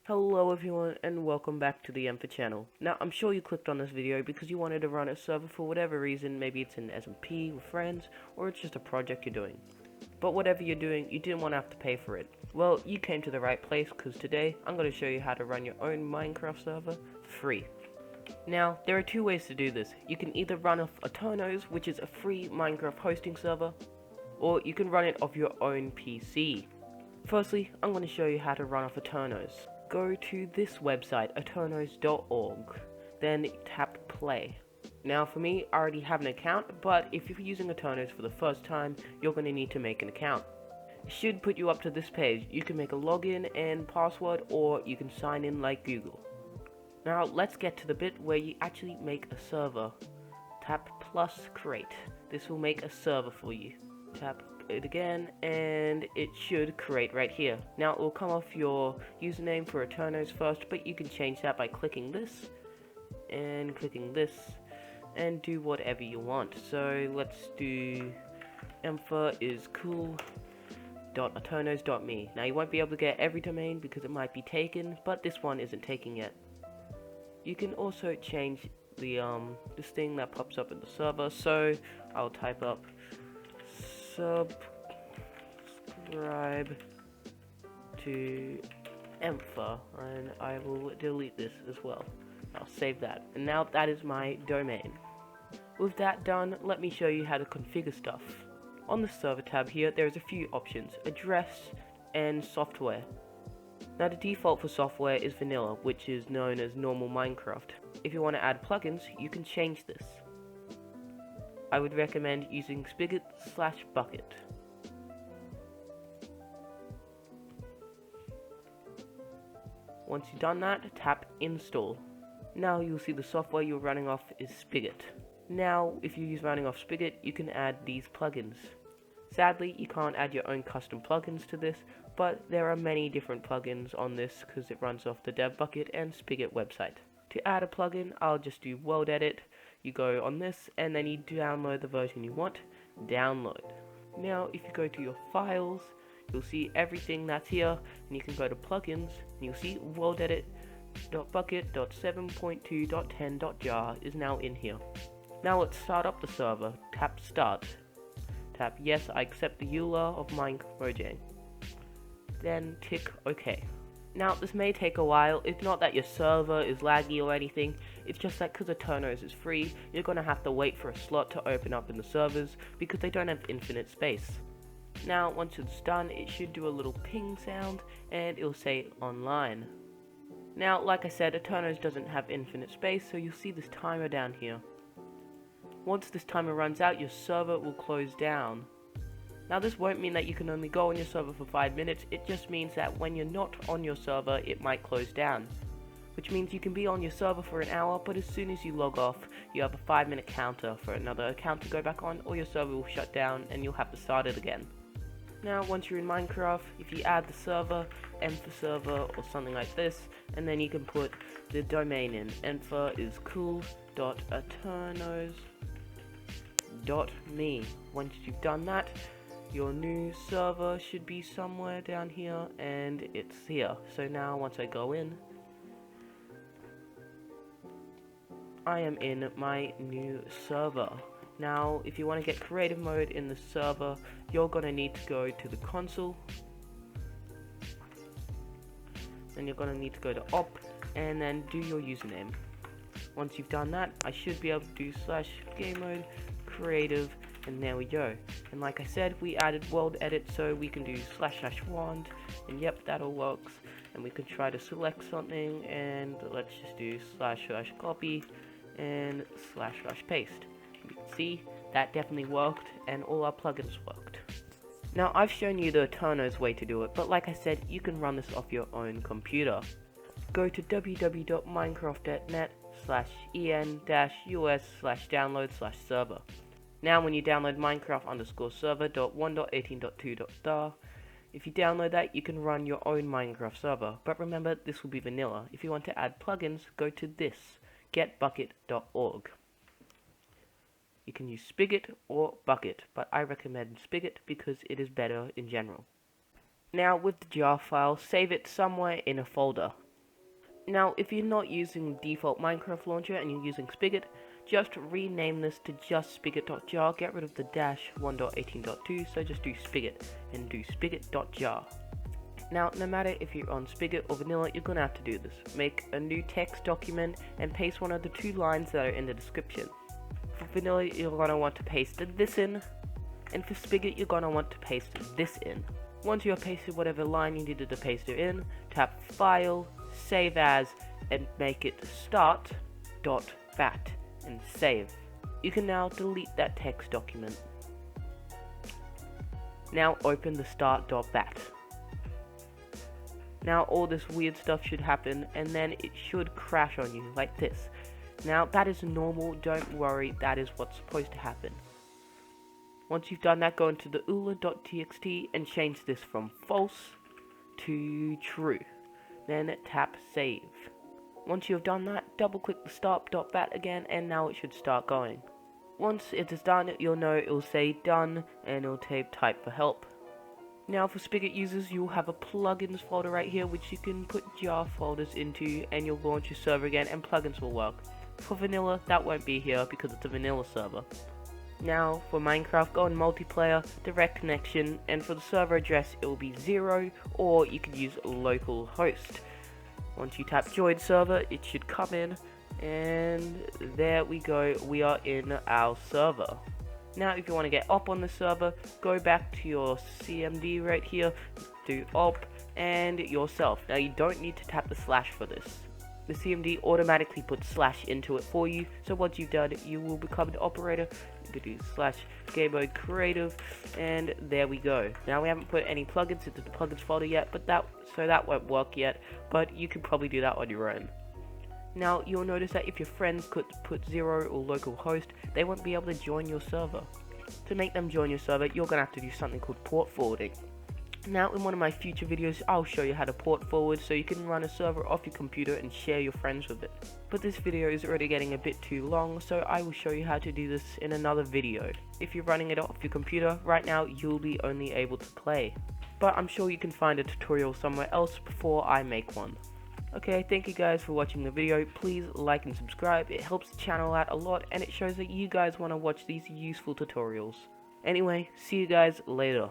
Hello everyone and welcome back to the Empher channel. Now I'm sure you clicked on this video because you wanted to run a server for whatever reason, maybe it's an SMP with friends or it's just a project you're doing. But whatever you're doing, you didn't want to have to pay for it. Well, you came to the right place because today I'm going to show you how to run your own Minecraft server for free. Now, there are two ways to do this. You can either run off Aternos, which is a free Minecraft hosting server, or you can run it off your own PC. Firstly, I'm going to show you how to run off Aternos. Go to this website, aternos.org, then tap play. Now for me, I already have an account, but if you're using Aternos for the first time, you're going to need to make an account. It should put you up to this page. You can make a login and password, or you can sign in like Google. Now let's get to the bit where you actually make a server. Tap plus create. This will make a server for you. Tap it again and it should create right here. Now it will come off your username for Aternos first, but you can change that by clicking this and clicking this and do whatever you want. So let's do Empher is cool.aternos.me. Now you won't be able to get every domain because it might be taken, but this one isn't taken yet. You can also change the this thing that pops up in the server, so I'll type up subscribe to Empher, and I will delete this as well. I'll save that, and now that is my domain. With that done, let me show you how to configure stuff. On the server tab here, there's a few options: address and software. Now the default for software is vanilla, which is known as normal Minecraft. If you want to add plugins, you can change this. I would recommend using spigot/bucket. Once you've done that, tap install. Now you'll see the software you're running off is Spigot. Now if you use running off Spigot, you can add these plugins. Sadly, you can't add your own custom plugins to this, but there are many different plugins on this because it runs off the dev bucket and Spigot website. To add a plugin, I'll just do world edit. You go on this and then you download the version you want. Download. Now if you go to your files, you'll see everything that's here, and you can go to plugins and you'll see worldedit.bucket.7.2.10.jar is now in here. Now let's start up the server. Tap start. Tap yes, I accept the EULA of Mojang. Then tick OK. Now this may take a while. It's not that your server is laggy or anything, it's just that because Aternos is free, you're going to have to wait for a slot to open up in the servers because they don't have infinite space. Now once it's done, it should do a little ping sound and it'll say online. Now like I said, Aternos doesn't have infinite space, so you'll see this timer down here. Once this timer runs out, your server will close down. Now this won't mean that you can only go on your server for 5 minutes, it just means that when you're not on your server, it might close down. Which means you can be on your server for an hour, but as soon as you log off, you have a 5-minute counter for another account to go back on, or your server will shut down and you'll have to start it again. Now once you're in Minecraft, if you add the server, Empher server or something like this, and then you can put the domain in. Empher is cool.aternos.me. Once you've done that, your new server should be somewhere down here, and it's here. So now once I go in, I am in my new server. Now if you want to get creative mode in the server, you're going to need to go to the console, and you're going to need to go to op and then do your username. Once you've done that, I should be able to do /game mode creative, and there we go. And like I said, we added world edit, so we can do /wand, and yep, that all works. And we can try to select something, and let's just do /copy and /paste. You can see that definitely worked, and all our plugins worked. Now I've shown you the Aternos way to do it, but like I said, you can run this off your own computer. Go to www.minecraft.net/en-us/download/server. Now when you download Minecraft_server.1.18.2.dar, if you download that, you can run your own Minecraft server, but remember this will be vanilla. If you want to add plugins, go to this, getbucket.org. You can use Spigot or Bucket, but I recommend Spigot because it is better in general. Now with the jar file, save it somewhere in a folder. Now, if you're not using default Minecraft launcher and you're using Spigot, just rename this to just spigot.jar, get rid of the -1.18.2, so just do Spigot and do spigot.jar. Now, no matter if you're on Spigot or vanilla, you're gonna have to do this. Make a new text document and paste one of the 2 lines that are in the description. For vanilla, you're gonna want to paste this in, and for Spigot, you're gonna want to paste this in. Once you have pasted whatever line you needed to paste it in, tap File, Save As, and make it start.bat, and save. You can now delete that text document. Now open the start.bat. Now all this weird stuff should happen, and then it should crash on you, like this. Now that is normal, don't worry, that is what's supposed to happen. Once you've done that, go into the oola.txt and change this from false to true. Then tap save. Once you have done that, double click the start.bat again, and now it should start going. Once it is done, you'll know it will say done, and it will type for help. Now for Spigot users, you'll have a plugins folder right here which you can put jar folders into, and you'll launch your server again and plugins will work. For vanilla, that won't be here because it's a vanilla server. Now for Minecraft, go on multiplayer, direct connection, and for the server address it will be 0, or you could use localhost. Once you tap join server, it should come in, and there we go, we are in our server. Now if you want to get up on the server, go back to your CMD right here, do op, and yourself. Now you don't need to tap the slash for this. The CMD automatically puts slash into it for you, so once you've done it, you will become an operator. You could do slash game mode creative, and there we go. Now we haven't put any plugins into the plugins folder yet, but that won't work yet, but you can probably do that on your own. Now you'll notice that if your friends could put 0 or localhost, they won't be able to join your server. To make them join your server, you're going to have to do something called port forwarding. Now in one of my future videos, I'll show you how to port forward so you can run a server off your computer and share your friends with it. But this video is already getting a bit too long, so I will show you how to do this in another video. If you're running it off your computer, right now you'll be only able to play. But I'm sure you can find a tutorial somewhere else before I make one. Okay, thank you guys for watching the video. Please like and subscribe, it helps the channel out a lot and it shows that you guys want to watch these useful tutorials. Anyway, see you guys later.